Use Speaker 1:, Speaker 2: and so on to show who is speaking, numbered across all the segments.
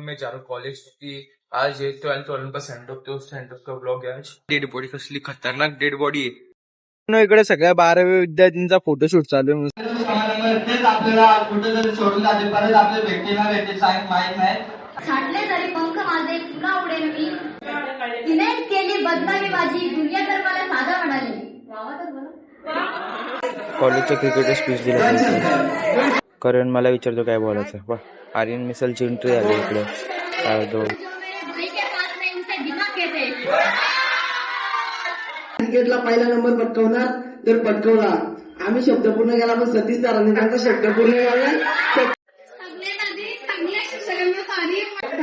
Speaker 1: मैं जा रहा हूँ कॉलेज की। आज है 12th ओलंपस सेंड ऑफ, तो सेंड ऑफ का ब्लॉग है आज। डेड बॉडी कसली खतरनाक डेड बॉडी आहे। इकडे सगळ्या 12वी विद्यार्थ्यांचा फोटोशूट चालू आहे।
Speaker 2: तेच आपल्याला कुठेतरी सोडून जाते, परत आपले भेटते ना भेटते माहित नाही।
Speaker 3: छाटले तरी पंख माझे पुन्हा उडेल मी, तिने केली बदनामी माझी, दुनिया तर मला साधा म्हणाली।
Speaker 4: कॉलेजच्या क्रिकेट स्पीच दिला करण मला विचारतो काय बोलायचं। आर्यन मिसलची एंट्री आली इकडे।
Speaker 2: क्रिकेटला पहिला नंबर पटकवणार तर पटकवला, आम्ही शब्द पूर्ण केला पण सतीश सरांनी त्यांचा शब्द पूर्ण केला।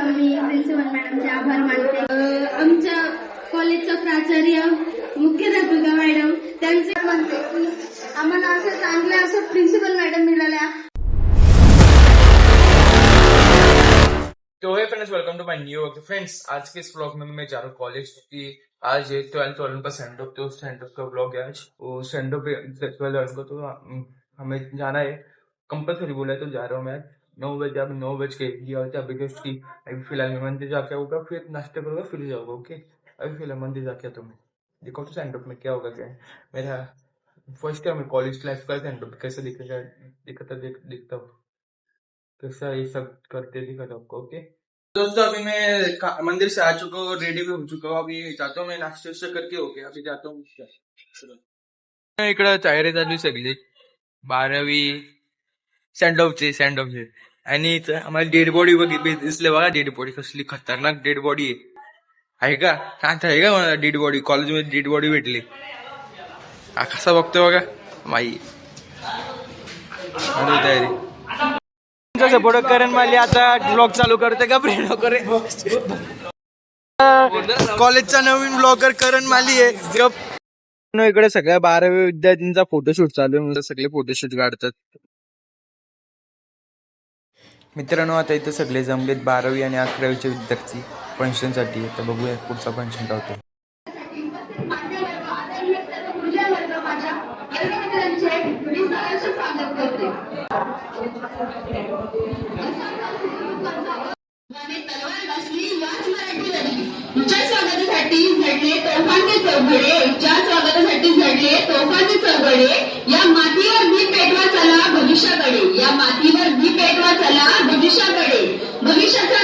Speaker 3: मी प्रिन्सिपल मॅडमचे आभार मानते। आमच्या कॉलेजचा प्राचार्य मुख्याध्यापिका मॅडम त्यांचे म्हणते की आम्हाला असं चांगलं असं प्रिन्सिपल मॅडम मिळाल्या।
Speaker 1: तो है friends, welcome to my new vlog. Friends, आज के इस व्लॉग में मैं जा रहा हूँ कॉलेज की। आज है 12th ओलंपस सेंड ऑफ, तो सेंड ऑफ का ब्लॉग है आज। वो सेंड ऑफ 12th को तो हमें जाना है, कंपल्सरी बोला है तो जा रहा हूँ मैं। 9 बजे, अब 9 बज के दिया होता है अभी जस्ट की। अभी फिलहाल मैं मंदिर जाके आऊंगा, फिर नाश्ता करूंगा, फिर जाऊंगा। ओके, अभी फिलहाल मंदिर जाके आता हूँ। देखो तो सेंड ऑफ में क्या होगा, क्या है मेरा फर्स्ट टाइम कॉलेज लाइफ का सेंड ऑफ कैसे दिखेगा, दिखता हूँ कैसा ये सब करते दिखा आपको। ओके दोस्तों, अभी मैं मंदिर से आ चुका हूँ, रेडी भी हो चुका हूँ। अभी जाता हूँ मैं नाश्ते वाश्ते करके। ओके, अभी जाता हूँ। इकडं तयारी चालू सगळी 12वी सेंड ऑफचे आणि इथं आम्हाला डेड बॉडी दिसले बघा। डेड बॉडी कसली खतरनाक डेड बॉडी आहे का? आता आहे का मला डेड बॉडी, कॉलेजमध्ये डेड बॉडी भेटली। कसा बघतो बघा माई तयारी सपोर्ट करण माली आता ब्लॉग चालू करते का प्रेरणा करे। कॉलेजचा नवीन ब्लॉगर करण माली आहे। इकडे सगळ्या 12वी विद्यार्थ्यांचा फोटोशूट चालू आहे, सगळे फोटोशूट काढतात। मित्रांनो, आता इथं सगळे जमलेत 12वी आणि 11वीचे विद्यार्थी फंक्शन साठी। आता बघूया पुढचा फंक्शन काय होतं।
Speaker 3: तुमच्या स्वागतासाठी झडले तोफांचे चौघडे, तुमच्या स्वागतासाठी झडले तोफांचे चौघडे। या मातीवर दीप पेटवा चला भविष्याकडे, या मातीवर दीप पेटवा चला भविष्याकडे। भविष्याचा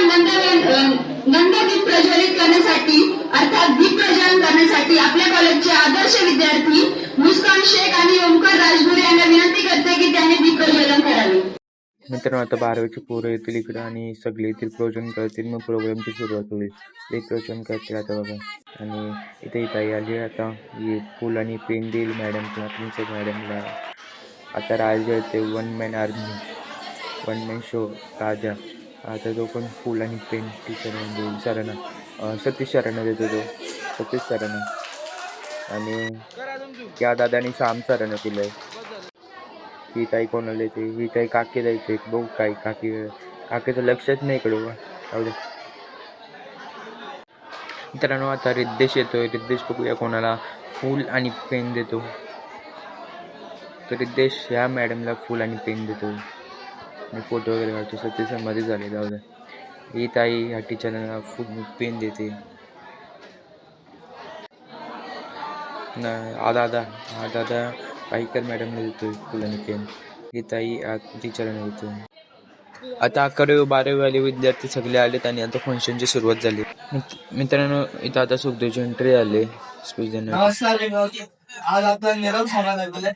Speaker 3: नंददीप प्रज्वलित करण्यासाठी, अर्थात दीप प्रज्वलन करण्यासाठी आपल्या कॉलेजचे आदर्श विद्यार्थी मुस्कान शेख आणि ओमकार राजगुरू यांना विनंती करते की त्यांनी दीप प्रज्वलन करावे।
Speaker 4: मित्रांनो, आता 12वीचे पोरं येतील इकडे आणि सगळे येथील प्रवचन करतील, मग प्रोग्रामची सुरुवात होईल। ते प्रवचन करतील आता बघा। आणि इथे ताई आली, आता हे फुल आणि पेन देईल मॅडमला, प्रिन्सिपल मॅडमला। आता राजा येते, one man army, one man show राजा। आता तो पण फुल आणि पेन टीचर देईल सरांना, सतीश सरांना देतो तो, सतीश सरांना। आणि त्या दादानी साम सरांना दिलंय। ही ताई कोणाला येते, ही ताई काकी द्यायचे बघू काय काकीचं लक्षात नाही इकडं जाऊ दे। मित्रांनो, आता रिद्देश येतोय, रिद्देश बघूया कोणाला फूल आणि पेन देतो। तर रिद्देश ह्या मॅडमला फूल आणि पेन देतो आणि फोटो वगैरे काढतो। सत्यसंमध्ये झाले जाऊ दे। ही ताई ह्या टीचरला फूल पेन देते ना। दादा पाईकर मॅडमने देतोय फुल आणि पेन, ही ताई टीचरने देतो। आता 11वी 12वी वाले विद्यार्थी सगळे आलेत आणि आता फंक्शनची सुरुवात झाली। मित्रांनो, इथं आता सुखदेवची एंट्री आले स्पीच देणार।
Speaker 2: नमस्कार, आज आपण निरोप होणार आहे।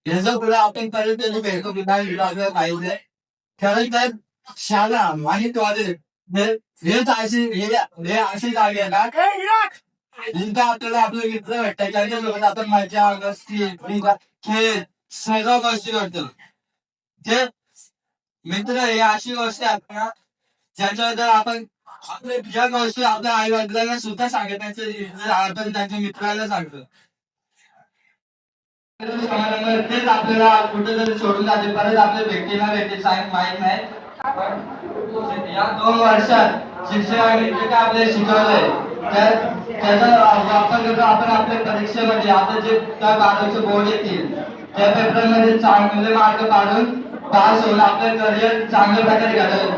Speaker 2: याचा पुढे आपण पर्यटन भेटतो पाहिजे खरंच शाळा आणि तो अशी जागी आहे ना जिंका आपल्याला आपलं मित्र भेटतात, आपण मजा मस्ती खेळ सगळ्या गोष्टी करतो। जे मित्र हे अशी गोष्ट आहेत ना ज्याच्याबद्दल आपण आपल्या ज्या गोष्टी आपल्या आई वडिलांना सुद्धा सांगण्याचं आपण त्यांच्या मित्राला सांगतो। तेच आपल्याला कुठेतरी सोडून जाते, परत आपल्या भेटते ना भेटते माहित नाही। या 2 वर्षात शिक्षकांनी जे काय आपल्याला शिकवलंय त्याचा वापर करतो आपण आपल्या परीक्षेमध्ये। आता जे त्या 12वीचे बोर्ड येतील त्या पेपरमध्ये चांगले मार्क काढून पास होऊन आपलं करिअर चांगल्या प्रकारे घडवलं।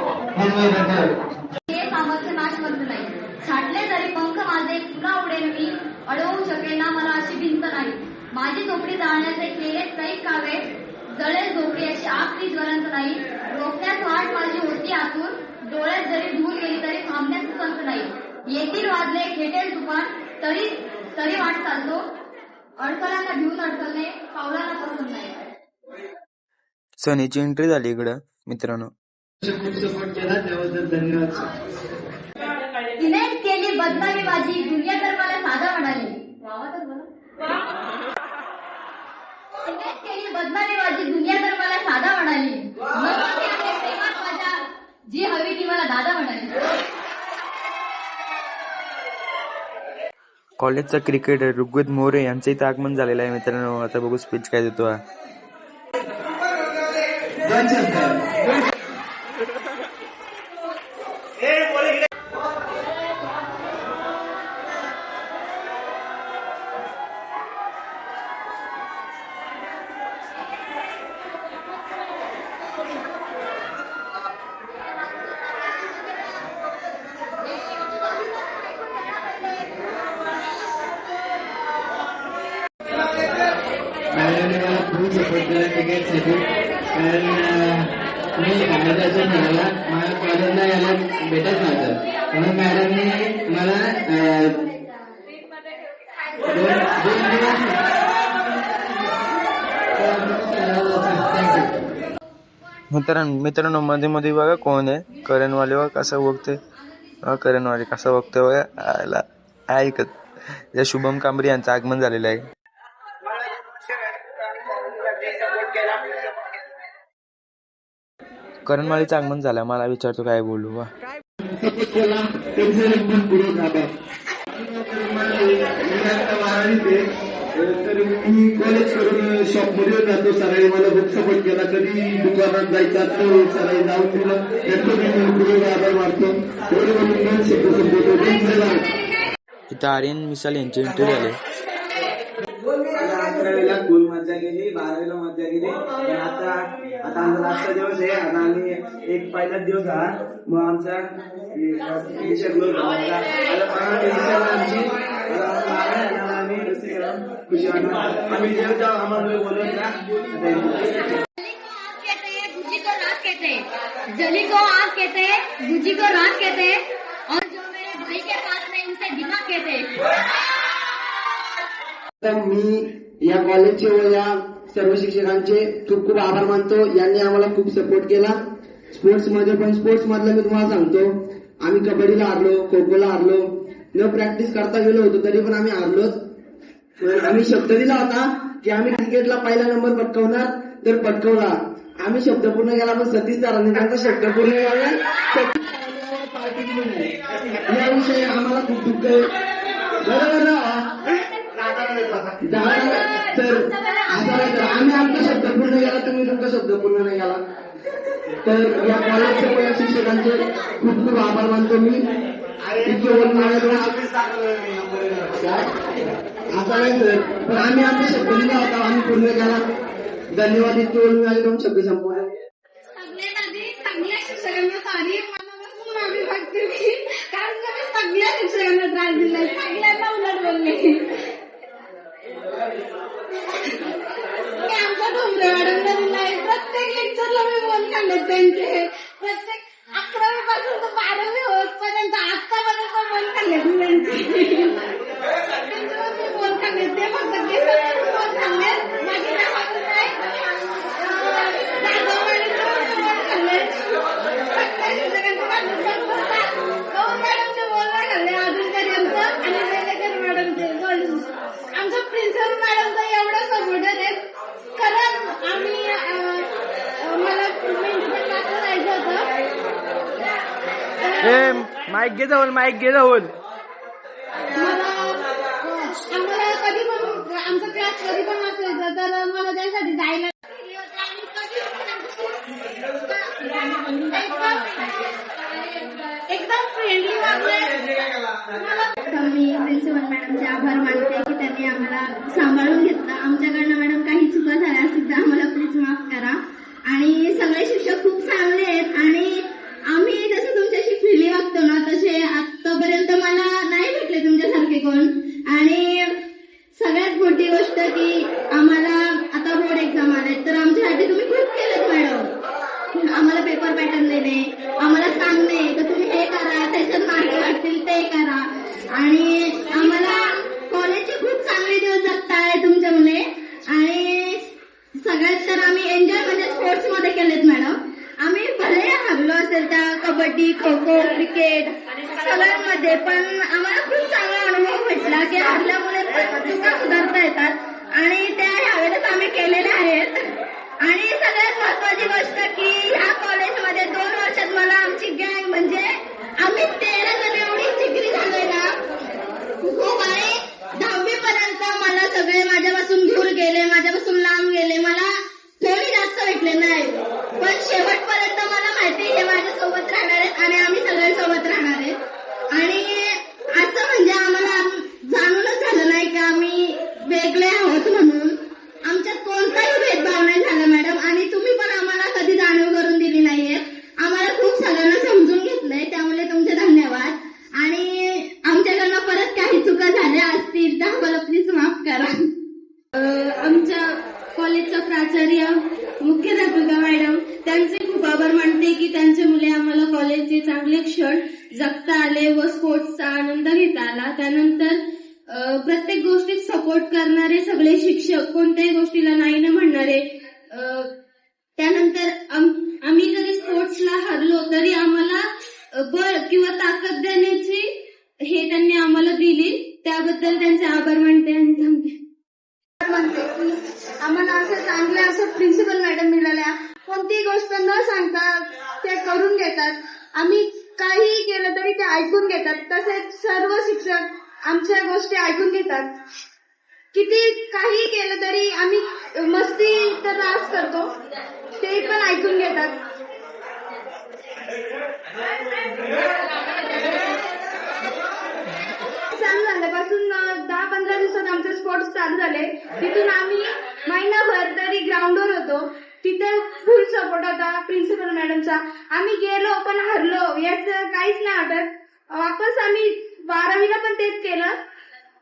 Speaker 5: मध्ये पुन्हा उडेल मी, अडवू शकेल ना मला अशी भिंत नाही. माझी झोपडी जाळण्याचे केले कैक कावे, जळेल झोपडी अशी आग ती ज्वलंत नाही. रोखण्यात वाट माझी होती आतून, डोळ्यात जरी धूल गेली तरी थांबण्यात सुचंत नाही. येतील वाजले खेटेल तुफान, तरी तरी वाट चालतो. अडथळ्यांना भिवून अडथळणे पावलांना पसंत नाही.
Speaker 4: सनीची एंट्री झाली इकडं मित्रांनो.
Speaker 2: खूप सपोर्ट केला त्याबद्दल धन्यवाद सर.
Speaker 5: तिने केली बदनामी माझी, दुनिया तर मला साधा म्हणाली. तिने केली बदनामी माझी, दुनिया तर मला साधा म्हणाली. नको ती आहे प्रेमात माझ्या, जी हवी ती मला दादा म्हणाली.
Speaker 4: कॉलेजचा क्रिकेटर ऋग्वेद मोरे यांचं इथं आगमन झालेलं आहे मित्रांनो. आता बघू स्पीच काय देतो हा.
Speaker 2: दोन शब्द. मॅडमने मला खूप सपोर्ट केला क्रिकेटसाठी. कारण मी बाहेरचं म्हणाला माझ्या कॉलेजला यायला भेटत नव्हतं, म्हणून मॅडमने मला दोन दिवस.
Speaker 4: मित्रांनो मध्ये मध्ये बघा कोण आहे करणवाले. बघा कसं बघते, करणवाले कसं बघते बघा. आयला ऐकत या शुभम कांबरी यांचं आगमन झालेलं आहे. करणवालीचं आगमन झालं. मला विचारतो काय बोलू. वा
Speaker 6: तर मी कॉलेज करून शॉपमध्ये जातो. सराई मला खूप सपोर्ट केला. कधी दुकानात जायचा तो सराई जाऊन दिला. त्याचं मी पुढे आभार मानतो.
Speaker 4: इथं आर्यन मिसाल यांची एंट्री झाली.
Speaker 7: 11वीला फुल मज्जा केली, 12वीला मज्जा केली. आता आमचा लास्टचा दिवस आहे. आता आम्ही एक पहिलाच दिवस हा. मग आमचा खुशी वाटणार. आम्ही जेव्हा आम्हाला बोलत ना
Speaker 5: जली को आग कहते, बुझी को रात कहते, और जो मेरे भाई के पास में उनसे दिमाग कहते.
Speaker 7: तर मी या कॉलेजचे व या सर्व शिक्षकांचे खूप खूप आभार मानतो. यांनी आम्हाला खूप सपोर्ट केला स्पोर्ट्स मध्ये. पण स्पोर्ट्स मधलं मी तुम्हाला सांगतो, आम्ही कबड्डीला हारलो, खो खोला हारलो. न प्रॅक्टिस करता गेलो होतो तरी पण आम्ही हारलोच. आम्ही शब्द दिला होता की आम्ही क्रिकेटला पहिला नंबर पटकवणार, तर पटकवला. आम्ही शब्द पूर्ण केला, पण सतीश सरांनी त्यांचा शब्द पूर्ण केला. याविषयी आम्हाला खूप दुःख आहे. बरोबर ना? तर आम्ही आमचा शब्द पूर्ण केला, तुम्ही तुमचा शब्द पूर्ण नाही केला. तर या कॉलेजच्या शिक्षकांचे खूप खूप आभार मानतो मी. इतके बोलून आता नाही सर, पण आम्ही आमचा शब्द दिला होता, आम्ही पूर्ण केला. धन्यवाद. इतके बोलून आले दोन शब्द संपवले.
Speaker 3: सगळ्यात आधी चांगल्या शिक्षकांना सॉरी मनापासून आम्ही बघते मी, कारण मी सगळ्या शिक्षकांना त्रास दिलाय, सगळ्यांना उलट बोलले. आमचा ठोंबरे मॅडमला दिलाय. प्रत्येक लेक्चरला मी बोल काढले त्यांचे. प्रत्येक 11वी पासून तर 12वी होतपर्यंत आतापर्यंत बोल काढले त्यांचे. मी बोल काढले ते फक्त बोल काढले, बाकी काय वाटत नाही. आमच्या प्रिन्सिपल मॅडम तर एवढं सपोर्टर आहेत, कारण आम्ही मला मेंटेनला जायचं होतं.
Speaker 4: माईक घे जाऊन, माईक घे जाऊन.
Speaker 3: आम्हाला कधी पण आमचा क्लास कधी पण असायचं तर मला त्यासाठी जायला एकदम फ्रेंडली वागले.
Speaker 5: मी प्रिन्सिपल मॅडमचे आभार मानते की त्यांनी आम्हाला सांभाळून घेतलं. आमच्याकडनं मॅडम काही चुका झाल्या सुद्धा आम्हाला प्लीज माफ करा. आणि सगळे शिक्षक खूप चांगले आहेत. आणि आम्ही जसं तुमच्याशी फ्रीली वागतो ना, तसे आतापर्यंत मला नाही भेटले तुमच्यासारखे क्रिकेट सगळ्यांमध्ये, पण आम्हाला खूप चांगला अनुभव भेटला की हरल्यामुळे पण चुका सुधारता येतात आणि त्या यावेळेस आम्ही केलेल्या आहेत. आणि सगळ्यात महत्वाची गोष्ट की ह्या कॉलेजमध्ये 2 वर्षात मला आमची गँग म्हणजे आम्ही 13 जण एवढी जिगरी झालोय ना खूप. आणि 10वी पर्यंत मला सगळे माझ्यापासून दूर गेले, माझ्यापासून लांब गेले, मला थोडी जास्त भेटले नाही, पण शेवटपर्यंत मला माहिती हे माझ्यासोबत राहणार आहेत आणि आम्ही सगळ्यांसोबत राहणार आहेत. आणि असं म्हणजे आम्हाला जाणूनच झालं नाही की आम्ही वेगळे आहोत म्हणून. आमच्यात कोणताही भेदभाव नाही झाला मॅडम, आणि तुम्ही पण आम्हाला कधी जाणीव करून दिली नाहीये. आम्हाला खूप सगळ्यांना समजून घेतलंय, त्यामुळे तुमचे धन्यवाद. आणि आमच्याकडनं परत काही चुका झाल्या असतील तर आम्हाला प्लीज माफ करा. आमच्या कॉलेजचा प्राचार्य मुख्याध्यापिका मॅडम त्यांचे खूप आभार मानते की त्यांच्यामुळे आम्हाला कॉलेजचे चांगले क्षण जगता आले व स्पोर्ट्सचा आनंद घेता आला. त्यानंतर प्रत्येक गोष्टीत सपोर्ट करणारे सगळे शिक्षक, कोणत्याही गोष्टीला नाही न म्हणणारे. त्यानंतर आम्ही जरी स्पोर्ट्सला हरलो तरी आम्हाला बळ किंवा ताकद देण्याची हे त्यांनी आम्हाला दिली, त्याबद्दल त्यांचे आभार मानते. आणि आम्हाला असं चांगलं असं प्रिन्सिपल मॅडम मिळाल्या, कोणतीही गोष्ट न सांगता ते करून घेतात. आम्ही काहीही केलं तरी ते ऐकून घेतात. तसेच सर्व शिक्षक आमच्या गोष्टी ऐकून घेतात. किती काही केलं तरी आम्ही मस्ती तर रास करतो, ते पण ऐकून घेतात. चालू झाल्यापासून 10-15 दिवसात आमचे स्पोर्ट्स चालू झाले. तिथून आम्ही महिनाभर तरी ग्राउंडवर होतो. तिथे फुल सपोर्ट होता प्रिन्सिपल मॅडमचा. आम्ही गेलो पण हरलो याचं काहीच नाही वाटत. वापस आम्ही 12वीला पण तेच केलं,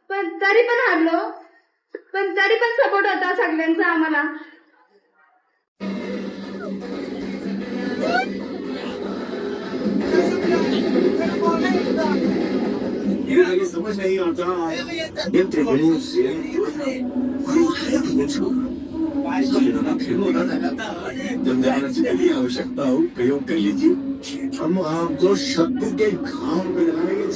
Speaker 5: पण तरी पण हरलो, पण तरी पण सपोर्ट होता सगळ्यांचा आम्हाला.
Speaker 6: आगे समझ नहीं आता जब की आवश्यकता हो प्रयोग कर लीजिए. हम आपको शब्द के घाव में लगाएंगे.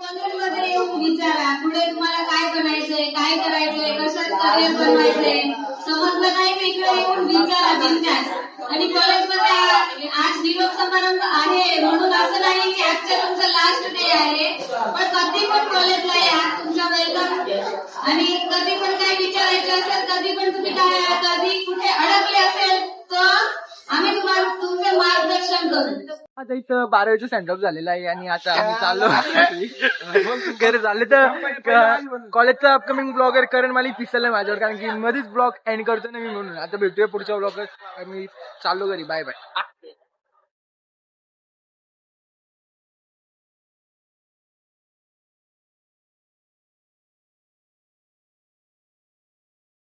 Speaker 3: कॉलेजमध्ये येऊन विचारा पुढे तुम्हाला काय बनायचंय, काय करायचंय, कशात करिअर बनवायचंय, समजलं नाही तर इकडे येऊन विचारा बिनधास्त. आणि कॉलेजमध्ये आज निरोप समारंभ आहे म्हणून असं नाही की आजच्या तुमचं लास्ट डे आहे, पण कधी पण कॉलेजला या, तुमचं वेलकम. आणि कधी पण काय विचारायचं असेल, कधी पण तुम्ही काय कधी कुठे अडकले असेल तर आम्ही तुम्हाला तुमचे मार्गदर्शन करू.
Speaker 1: आता इथं 12वीचं सेंड ऑफ झालेलं आहे आणि आता आम्ही चाललो घरी झाले तर कॉलेजचा अपकमिंग ब्लॉगर करण मला पिसलं माझ्यावर, कारण की मध्येच ब्लॉग एंड करतो ना मी म्हणून. आता भेटूया पुढच्या ब्लॉगर. मी चाललो घरी. Bye bye.